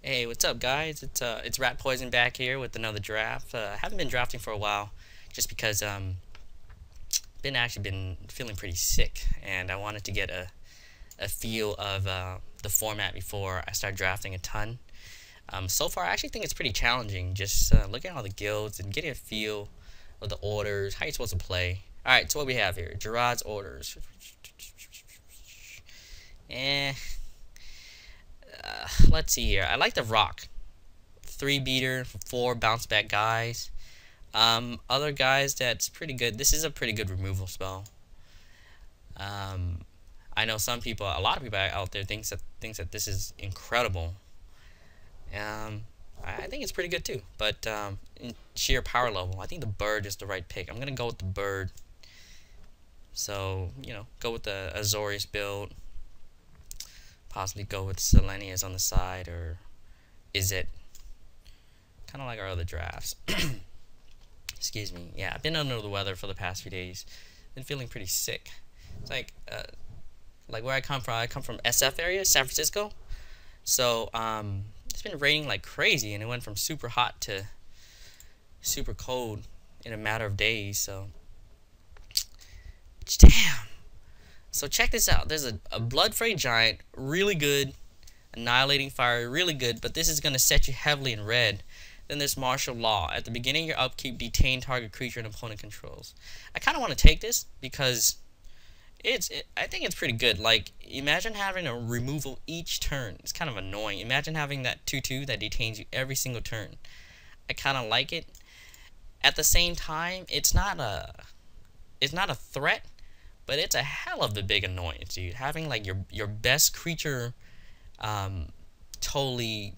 Hey, what's up, guys? It's Rat Poison back here with another draft. Haven't been drafting for a while, just because been feeling pretty sick, and I wanted to get a feel of the format before I start drafting a ton. So far, I actually think it's pretty challenging. Just looking at all the guilds and getting a feel of the orders, how you're supposed to play. All right, so what we have here: Gerard's orders. Eh, let's see here. I like the rock. 3 beater, 4 bounce back guys. Other guys that's pretty good. This is a pretty good removal spell. Um, I know a lot of people out there thinks that this is incredible. I think it's pretty good too. But in sheer power level, I think the bird is the right pick. I'm gonna go with the bird. So go with the Azorius build. Possibly go with Selenius on the side, or is it kind of like our other drafts? Excuse me. Yeah, I've been under the weather for the past few days. Been feeling pretty sick. It's like where I come from. I come from SF area, San Francisco. So it's been raining like crazy, and it went from super hot to super cold in a matter of days. So damn. So check this out. There's a Blood Fray Giant, really good. Annihilating Fire, really good. But this is going to set you heavily in red. Then there's Martial Law. At the beginning of your upkeep, detain target creature an opponent controls. I kind of want to take this because I think it's pretty good. Like, imagine having a removal each turn. It's kind of annoying. Imagine having that 2/2 that detains you every single turn. I kind of like it. At the same time, it's not a threat, but it's a hell of a big annoyance, dude. Having like your best creature totally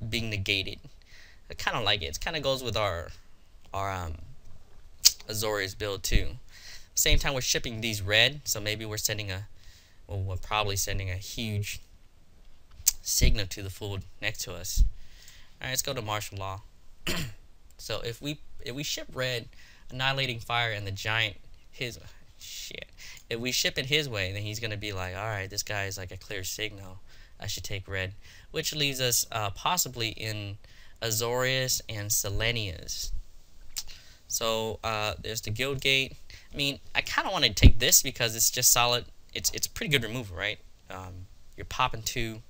being negated. I kind of like it. It kind of goes with our Azorius build too. Same time we're shipping these red, so maybe we're we're probably sending a huge signal to the fool next to us. All right, let's go to Martial Law. So if we ship red, Annihilating Fire, and the Giant shit. If we ship it his way, then he's gonna be like, all right, this guy is like a clear signal. I should take red, which leaves us possibly in Azorius and Selenius. So there's the Guild Gate. I mean, I kind of want to take this because it's just solid. It's pretty good removal, right? You're popping 2.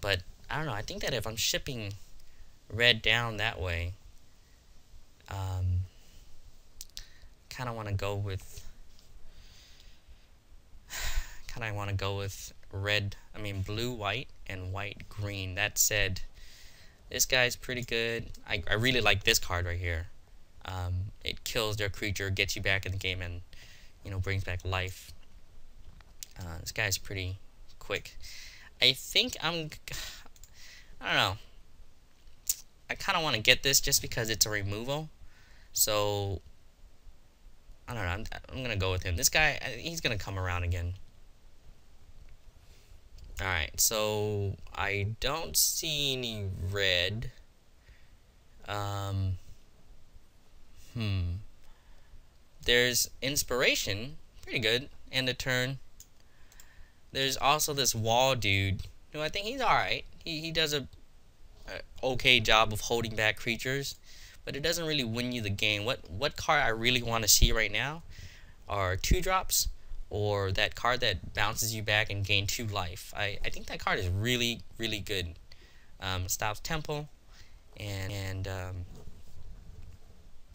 But I don't know. I think that if I'm shipping red down that way, kind of want to go with blue, white, and white, green. That said, this guy's pretty good. I really like this card right here. It kills their creature, gets you back in the game, and brings back life. This guy's pretty quick. I think I don't know. I kind of want to get this just because it's a removal. So I don't know. I'm gonna go with him. This guy, he's gonna come around again. Alright, so I don't see any red. There's Inspiration, pretty good, end of turn. There's also this Wall dude, who I think he's alright. He does a okay job of holding back creatures, but it doesn't really win you the game. What card I really want to see right now are 2-drops, or that card that bounces you back and gain 2 life. I think that card is really, really good. Stops Temple, and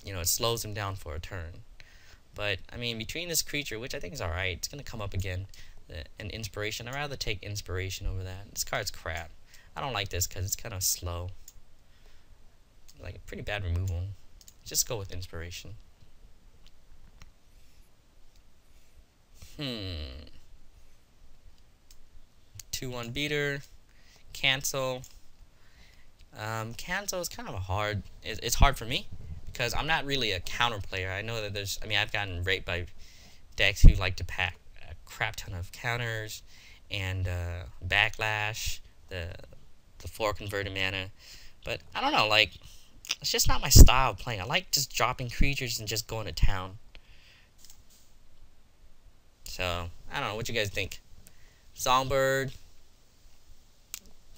it slows him down for a turn. But I mean, between this creature, which I think is alright, it's gonna come up again, and Inspiration. I'd rather take Inspiration over that. This card's crap. I don't like this because it's kind of slow. Like a pretty bad removal. Just go with Inspiration. 2/1 beater, cancel. Cancel is kind of hard. It's hard for me because I'm not really a counter player. I know that I've gotten raped by decks who like to pack a crap ton of counters and backlash, the 4 converted mana. But I don't know, like, it's just not my style of playing. I like just dropping creatures and just going to town. So, I don't know. What you guys think? Songbird.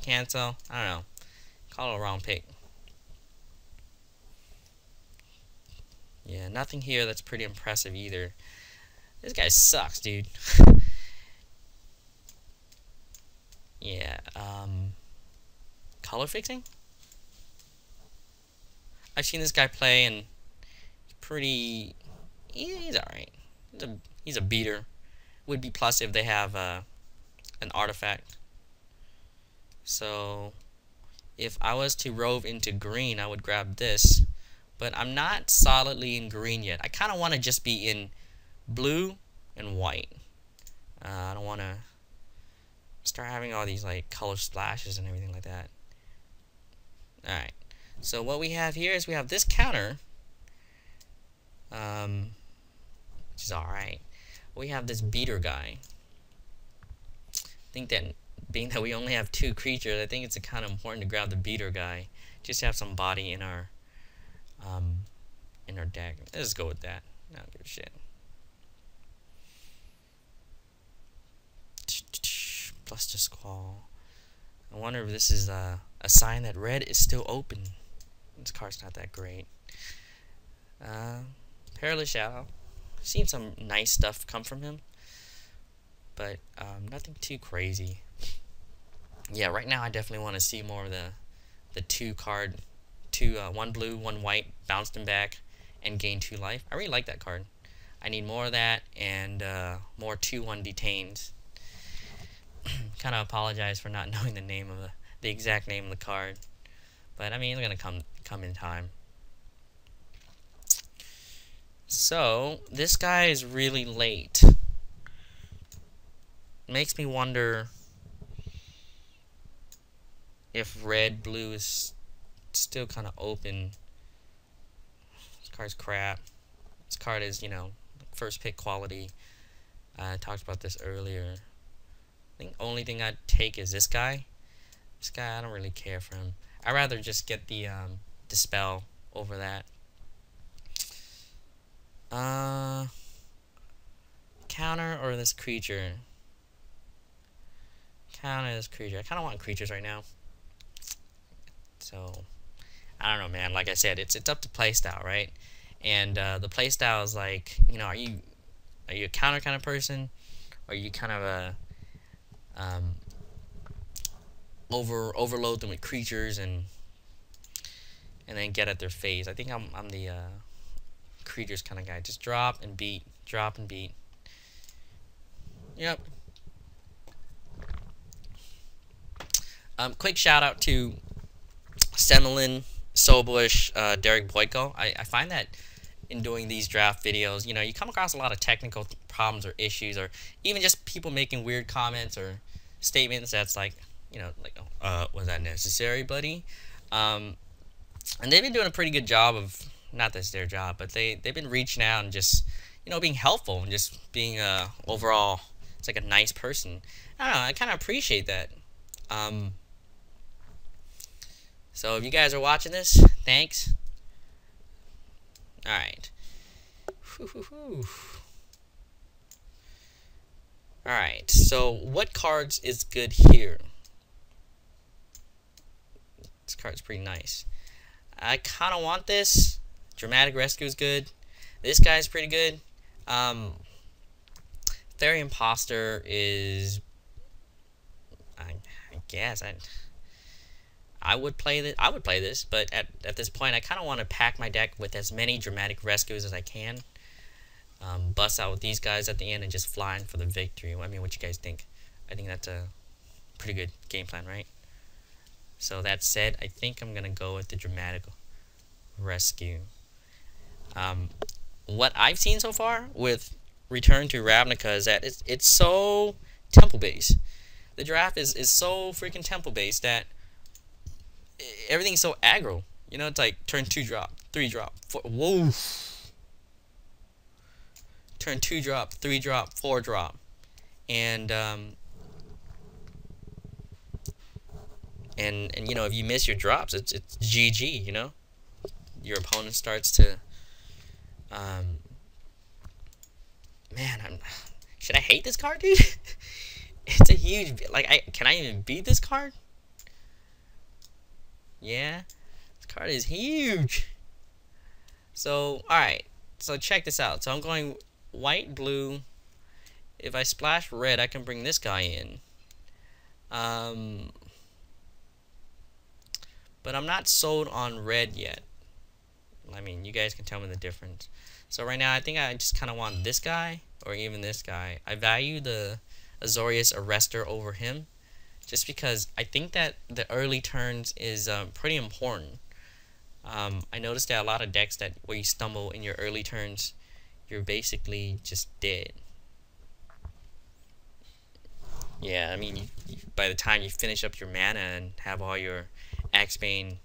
Cancel. I don't know. Call it a wrong pick. Yeah, nothing here that's pretty impressive either. This guy sucks, dude. Yeah, color fixing? I've seen this guy play and pretty... he's alright. He's a beater. Would be plus if they have an artifact. So, if I was to rove into green, I would grab this. But I'm not solidly in green yet. I kind of want to just be in blue and white. I don't want to start having all these like color splashes and everything like that. Alright. So what we have here is we have this counter. Which is alright. We have this beater guy. I think that being that we only have 2 creatures, I think it's kind of important to grab the beater guy. Just to have some body in our deck. Let's go with that. I don't give a shit. Plus the squall. I wonder if this is a sign that red is still open. This card's not that great. Perilous Shadow. Seen some nice stuff come from him, but nothing too crazy. Yeah, right now I definitely want to see more of the 2 card, 1 blue, 1 white, bounced him back, and gain 2 life. I really like that card. I need more of that and more 2/1 detained. Kind of apologize for not knowing the name of the exact name of the card, but I mean it's gonna come in time. So this guy is really late. Makes me wonder if red blue is still kind of open. This card's crap. This card is, you know, first pick quality. I talked about this earlier. I think the only thing I'd take is this guy. This guy, I don't really care for him. I'd rather just get the dispel over that. Counter or this creature? Counter this creature. I kind of want creatures right now. So, I don't know, man. Like I said, it's up to playstyle, right? And the playstyle is like, you know, are you a counter kind of person? Or are you kind of a overload them with creatures and then get at their face? I think I'm the creatures kind of guy. Just drop and beat, drop and beat. Yep. Quick shout out to Semelin, Sobush, Derek Boyko. I find that in doing these draft videos, you know, you come across a lot of technical problems or issues, or even just people making weird comments or statements that's like, you know, like, was that necessary, buddy? And they've been doing a pretty good job of, not that it's their job, but they've been reaching out and just, you know, being helpful and just being overall, it's like a nice person. I don't know, I kind of appreciate that. So if you guys are watching this, thanks. Alright. Alright, so what cards is good here? This card's pretty nice. I kind of want this. Dramatic Rescue is good. This guy's pretty good. Fairy Imposter is... I guess I would play this. I would play this, but at this point, I kind of want to pack my deck with as many Dramatic Rescues as I can. Bust out with these guys at the end and just flying for the victory. I mean, what you guys think? I think that's a pretty good game plan, right? So that said, I think I'm gonna go with the Dramatic Rescue. What I've seen so far with Return to Ravnica is that it's so temple based. The draft is so freaking temple based that everything's so aggro. You know, it's like turn 2 drop, 3 drop, 4. Whoa. Turn 2 drop, 3 drop, 4 drop, and you know, if you miss your drops, it's GG. You know, your opponent starts to man, should I hate this card, dude? It's a huge, like, can I even beat this card? Yeah, this card is huge. So, alright. So check this out. So I'm going white, blue. If I splash red, I can bring this guy in. But I'm not sold on red yet. I mean, you guys can tell me the difference. So right now, I think I just kind of want this guy, or even this guy. I value the Azorius Arrestor over him, just because I think that the early turns is pretty important. I noticed that a lot of decks that where you stumble in your early turns, you're basically just dead. Yeah, I mean, by the time you finish up your mana and have all your Axebane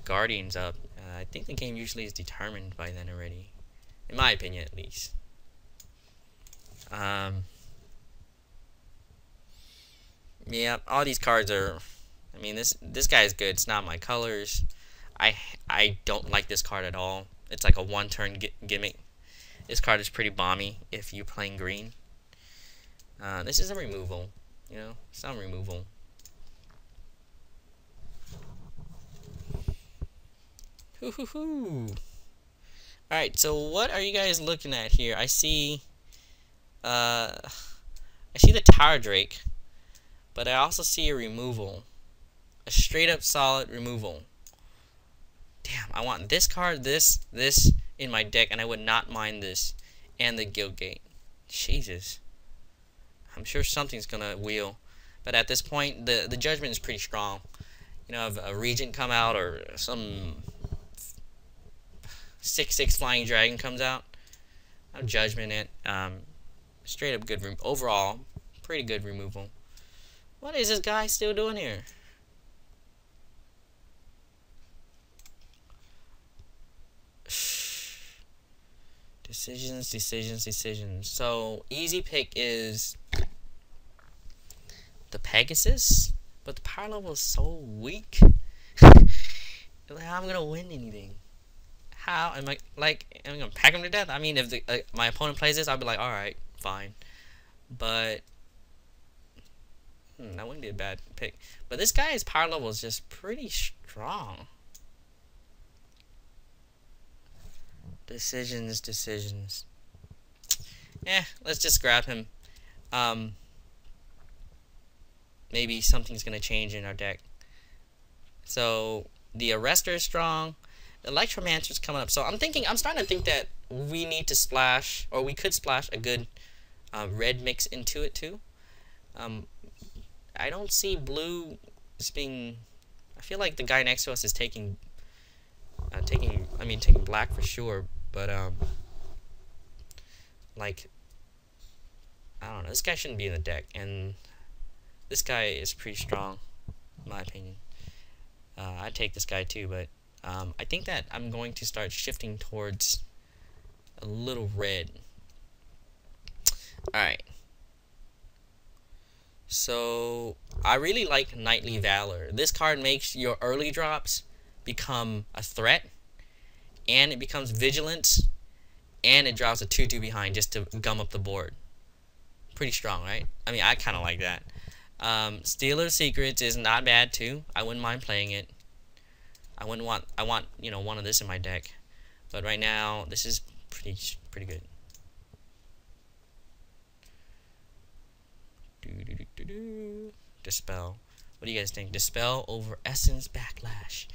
Guardians up, I think the game usually is determined by then already, in my opinion at least. Yeah, all these cards are. I mean, this guy is good. It's not my colors. I don't like this card at all. It's like a one-turn gimmick. This card is pretty bomby if you're playing green. This is a removal. You know, some removal. Hoo. Alright, so what are you guys looking at here? I see the Tower Drake, but I also see a removal. A straight up solid removal. Damn, I want this card, this in my deck, and I would not mind this. And the Guildgate. Jesus. I'm sure something's gonna wheel. But at this point, the judgment is pretty strong. You know, if a Regent come out or some 6/6 Flying Dragon comes out, I'll judgment it. Straight up good overall, pretty good removal. What is this guy still doing here? Decisions. So easy pick is the Pegasus, but the power level is so weak. Like, how am I gonna win anything? How am I gonna pack him to death? I mean, if my opponent plays this, I'll be like, all right, fine. But that wouldn't be a bad pick. But this guy's power level is just pretty strong. Decisions. Let's just grab him. Maybe something's gonna change in our deck. So the Arrestor is strong. The Electromancer's coming up. So I'm starting to think that we need to splash, or we could splash a good red mix into it too. I don't see blue as being. I feel like the guy next to us is taking black for sure, but like, I don't know. This guy shouldn't be in the deck, and this guy is pretty strong, in my opinion. I'd take this guy too, but I think that I'm going to start shifting towards a little red. Alright. So, I really like Knightly Valor. This card makes your early drops become a threat, and it becomes Vigilance, and it drops a 2/2 behind just to gum up the board. Pretty strong, right? I mean, I kind of like that. Stealer Secrets is not bad too. I wouldn't mind playing it. I want, you know, one of this in my deck. But right now, this is pretty good. Dispel. What do you guys think? Dispel over Essence Backlash.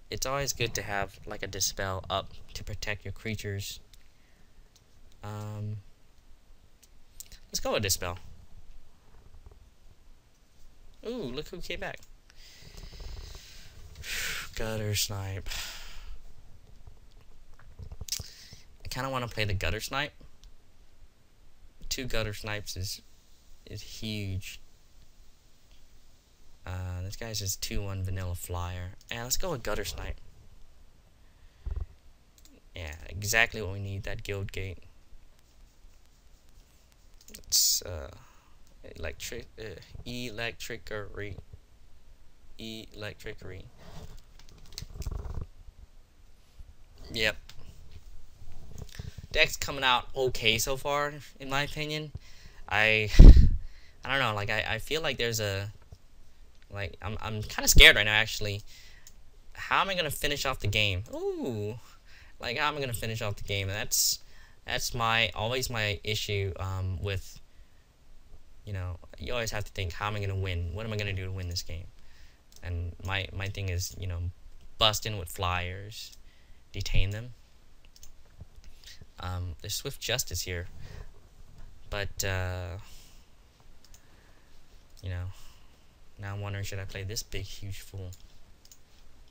It's always good to have like a Dispel up to protect your creatures. Let's go with Dispel. Ooh, look who came back. Gutter Snipe. I kind of want to play the Gutter Snipe. 2 Gutter Snipes is huge. This guy's just 2/1 Vanilla Flyer. And let's go with Gutter Snipe. Yeah, exactly what we need, that Guildgate. It's electrickery. Yep. Deck's coming out okay so far, in my opinion. I I don't know, like I feel like there's a, like I'm kind of scared right now actually. How am I gonna finish off the game? Ooh, like how am I gonna finish off the game? And that's always my issue with, you know, you always have to think, how am I gonna win? What am I gonna do to win this game? And my thing is, you know, bust in with flyers, detain them. There's swift justice here, but you know, now I'm wondering, should I play this big huge fool?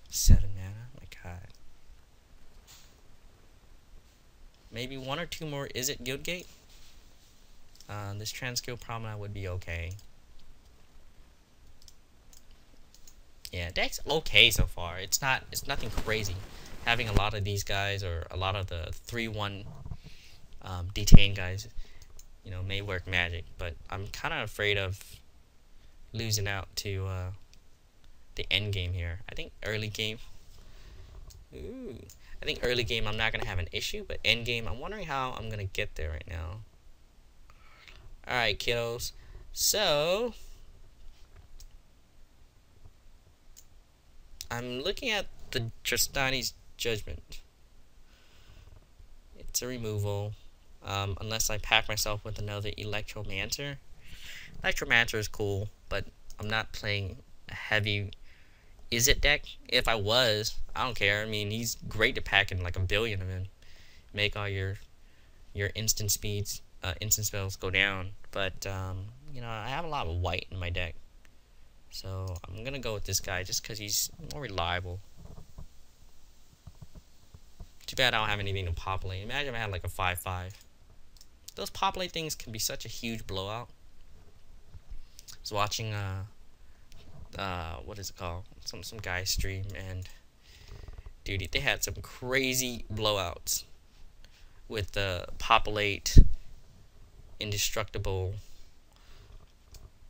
7 mana, my god. Maybe 1 or 2 more. Is it Guildgate? This Transkill Promenade would be okay. Yeah, deck's okay so far. It's nothing crazy. Having a lot of these guys, or a lot of the 3/1 detain guys, you know, may work magic, but I'm kind of afraid of losing out to the end game here. I think early game, I think early game I'm not gonna have an issue, but end game I'm wondering how I'm gonna get there right now. All right, kiddos. So I'm looking at the Tristani's Judgment. It's a removal, unless I pack myself with another Electromancer. Electromancer is cool, but I'm not playing a heavy Is It deck. If I was, I don't care. I mean, he's great to pack in like a billion of him. Make all your instant speeds, instant spells go down. But, you know, I have a lot of white in my deck. So I'm going to go with this guy just because he's more reliable. Too bad I don't have anything to populate. Imagine if I had like a 5/5. Those populate things can be such a huge blowout. I was watching what is it called? Some guy stream, and dude, they had some crazy blowouts with the populate indestructible.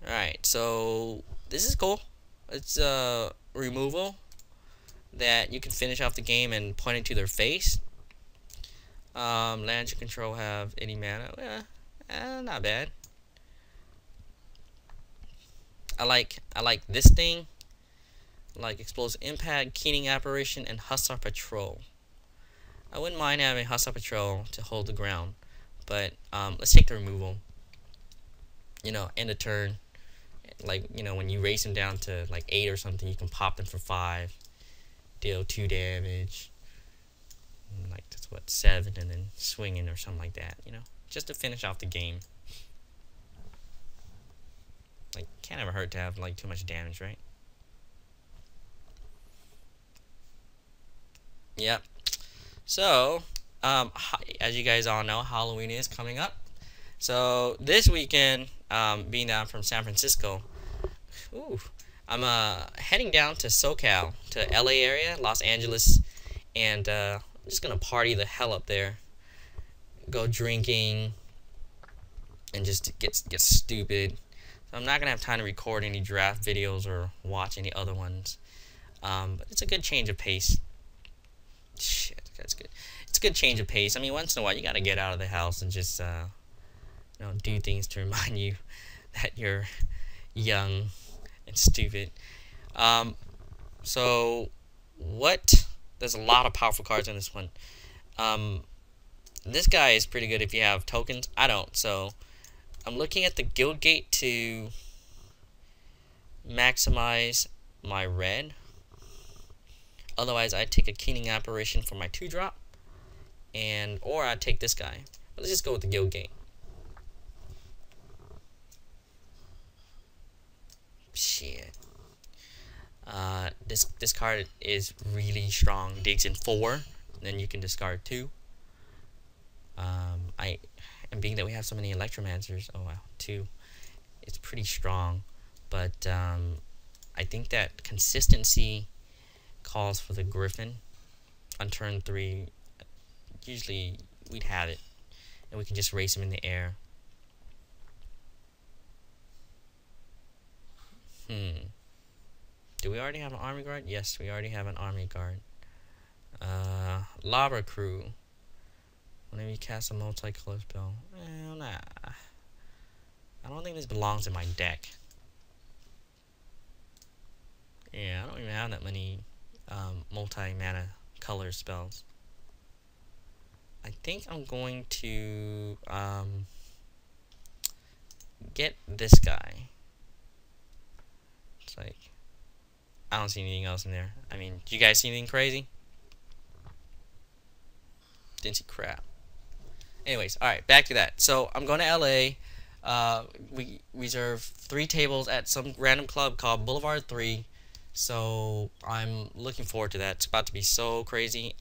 Alright, so this is cool. It's a removal that you can finish off the game and point it to their face. Lands you control have any mana. Not bad. I like this thing. Like Explosive Impact, Keening Apparition, and Hussar Patrol. I wouldn't mind having Hussar Patrol to hold the ground, but let's take the removal. You know, end of turn. Like, you know, when you race them down to like 8 or something, you can pop them for 5. Deal 2 damage. Like, that's what, 7, and then swinging or something like that, you know? Just to finish off the game. Like, can't ever hurt to have like too much damage, right? Yep. So, as you guys all know, Halloween is coming up. So this weekend, being down from San Francisco, I'm heading down to SoCal, to LA area, Los Angeles, and I'm just gonna party the hell up there. Go drinking and just get stupid. So I'm not gonna have time to record any draft videos or watch any other ones. But it's a good change of pace. Shit, that's good. It's a good change of pace. I mean, once in a while you gotta get out of the house and just you know, do things to remind you that you're young and stupid. So there's a lot of powerful cards in this one. This guy is pretty good if you have tokens. I don't, so I'm looking at the Guildgate to maximize my red. Otherwise, I'd take a Keening Apparition for my 2-drop, or I'd take this guy. But let's just go with the Guildgate. Shit. This card is really strong. Digs in 4, then you can discard 2. And being that we have so many Electromancers, oh wow, 2, it's pretty strong. But I think that consistency calls for the Griffin on turn 3. Usually we'd have it, and we can just race him in the air. Do we already have an army guard? Yes, we already have an army guard. Lava Crew. Whenever you cast a multicolor spell. Well, nah. I don't think this belongs in my deck. Yeah, I don't even have that many multi-mana color spells. I think I'm going to get this guy. It's like, I don't see anything else in there. I mean, do you guys see anything crazy? Didn't see crap. Anyways, alright, back to that. So, I'm going to LA. We reserve 3 tables at some random club called Boulevard 3. So, I'm looking forward to that. It's about to be so crazy.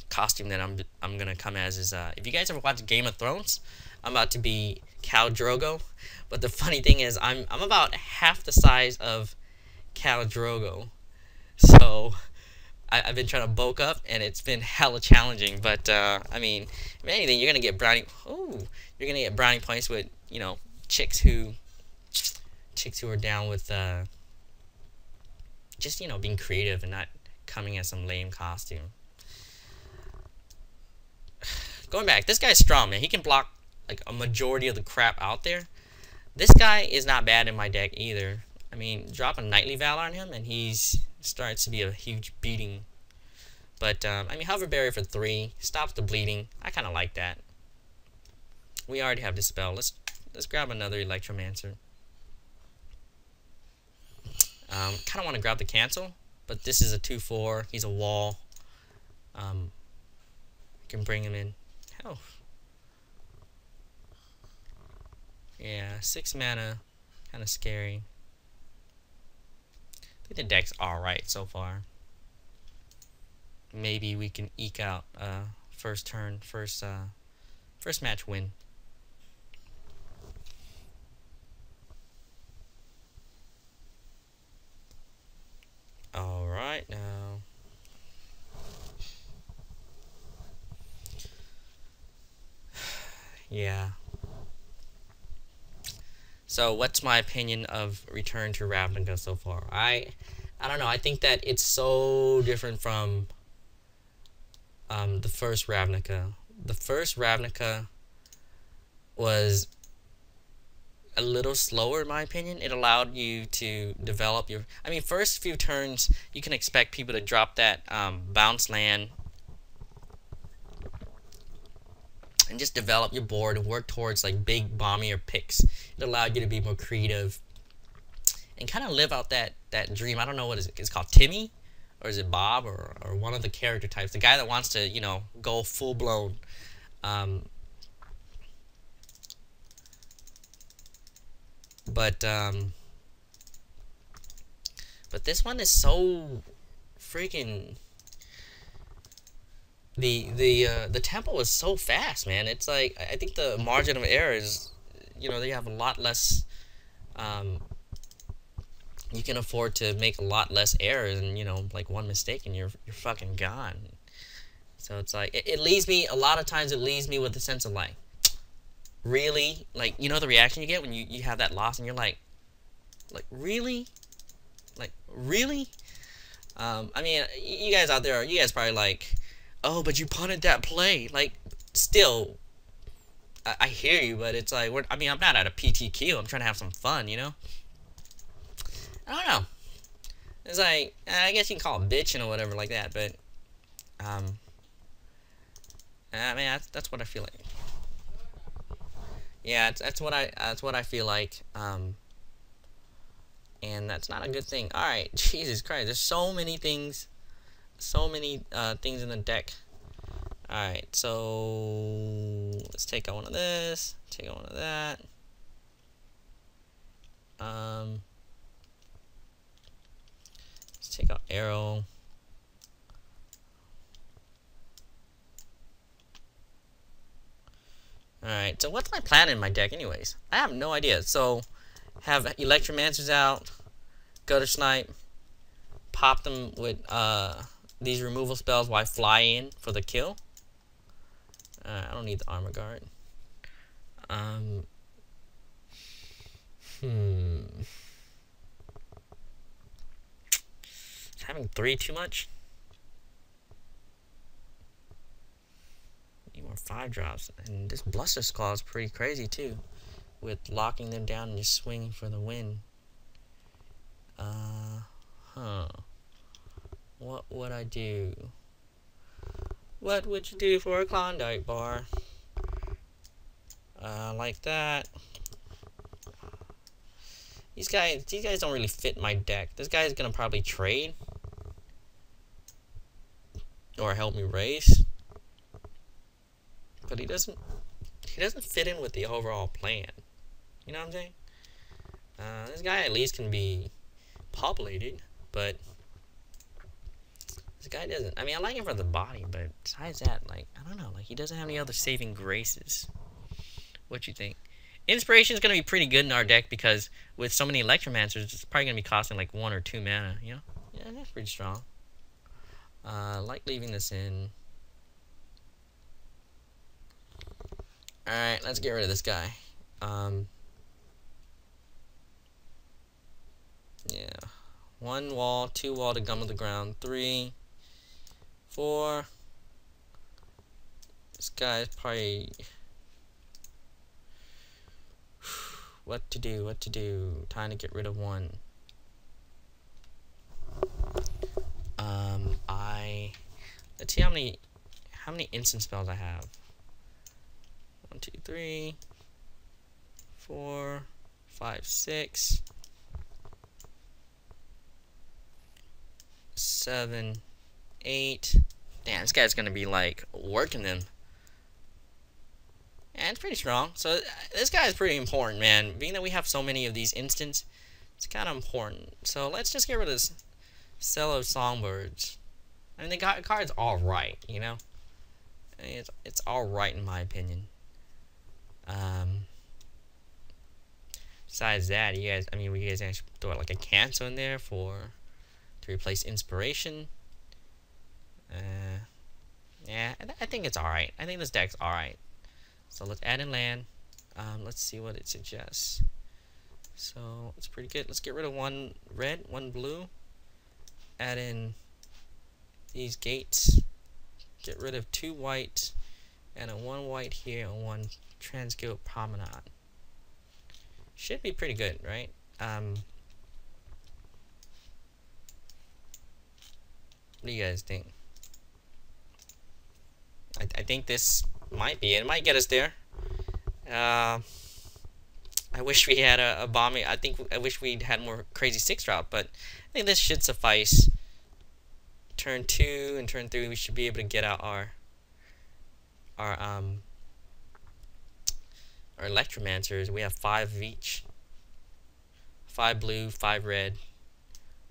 Costume that I'm gonna come as is if you guys ever watched Game of Thrones, I'm about to be Khal Drogo. But the funny thing is I'm about half the size of Khal Drogo. So I've been trying to bulk up and it's been hella challenging. But I mean, if anything, you're gonna get brownie. Ooh, you're gonna get brownie points with, you know, chicks who are down with just, you know, being creative and not coming as some lame costume. Going back, this guy's strong, man. He can block like a majority of the crap out there. This guy is not bad in my deck either. I mean, drop a Knightly Valor on him and he's starts to be a huge beating. But I mean, Hover Barrier for 3 stops the bleeding. I kind of like that. We already have Dispel. Let's grab another Electromancer. Kind of want to grab the Cancel, but this is a 2/4. He's a wall. Can bring him in. Oh. Yeah, 6 mana. Kind of scary. I think the deck's alright so far. Maybe we can eke out first match win. Alright now. Yeah. So what's my opinion of Return to Ravnica so far? I don't know. I think that it's so different from the first Ravnica. The first Ravnica was a little slower in my opinion. It allowed you to develop your... I mean, first few turns, you can expect people to drop that bounce land and just develop your board and work towards like big bombier picks. It allowed you to be more creative and kind of live out that dream. I don't know what it's called, Timmy, or is it Bob, or one of the character types, the guy that wants to, you know, go full blown. But this one is so freaking... The tempo is so fast, man. It's like, I think the margin of error is, you know, they have a lot less, you can afford to make a lot less errors, and, you know, like one mistake and you're fucking gone. So it's like, it leaves me, a lot of times it leaves me with a sense of like, really? Like, you know the reaction you get when you have that loss and you're like really? Like, really? I mean, you guys out there, you guys probably like, oh, but you punted that play. Like, still, I hear you, but it's like, I mean, I'm not at a PTQ. I'm trying to have some fun, you know? I don't know. It's like, I guess you can call it bitching or whatever like that, but, I mean, that's what I feel like. Yeah, that's what I feel like, and that's not a good thing. All right, Jesus Christ, there's so many things in the deck. Alright, so let's take out one of this, take out one of that. Let's take out arrow. Alright, so what's my plan in my deck anyways? I have no idea. So, have Electromancers out, Gutter Snipe, pop them with these removal spells while I fly in for the kill. I don't need the Armor Guard. Is having 3 too much? Need more 5 drops. And this Bluster Skull is pretty crazy too. with locking them down and just swinging for the win. What would I do? What would you do for a Klondike bar? Like that. These guys don't really fit my deck. This guy is gonna probably trade or help me race, but he doesn't fit in with the overall plan. You know what I'm saying? This guy at least can be populated, but this guy doesn't. I mean, I like him for the body, but besides that, like, I don't know. Like, he doesn't have any other saving graces. What you think? Inspiration is going to be pretty good in our deck because with so many Electromancers, it's probably going to be costing like 1 or 2 mana, you know? Yeah, that's pretty strong. Like leaving this in. Alright, let's get rid of this guy. Yeah. 1 wall, 2 wall to gum of the ground, 3, 4. This guy's probably... What to do? Time to get rid of 1. Let's see how many instant spells I have. 1, 2, 3, 4, 5, 6, 7, 8. Damn, this guy's gonna be like working them. And it's pretty strong. So this guy is pretty important, man. Being that we have so many of these instants, it's kind of important. So let's just get rid of this Cello Songbirds. I mean, the card's alright, you know? I mean, it's alright in my opinion. Besides that, you guys actually throw like a cancel in there to replace inspiration. Yeah, I think it's alright. I think this deck's alright. So let's add in land. Let's see what it suggests. So it's pretty good. Let's get rid of 1 red, 1 blue. Add in these gates. Get rid of 2 white, and a 1 white here and 1 Transguild Promenade. Should be pretty good, right? What do you guys think? I think this might be it. It might get us there. I wish we had a bombing. I wish we had more crazy 6 drop, but I think this should suffice. Turn 2 and turn 3, we should be able to get out our Electromancers. We have 5 of each. 5 blue, 5 red.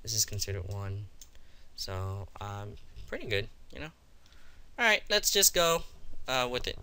This is considered 1. So pretty good, you know. All right, let's just go with it.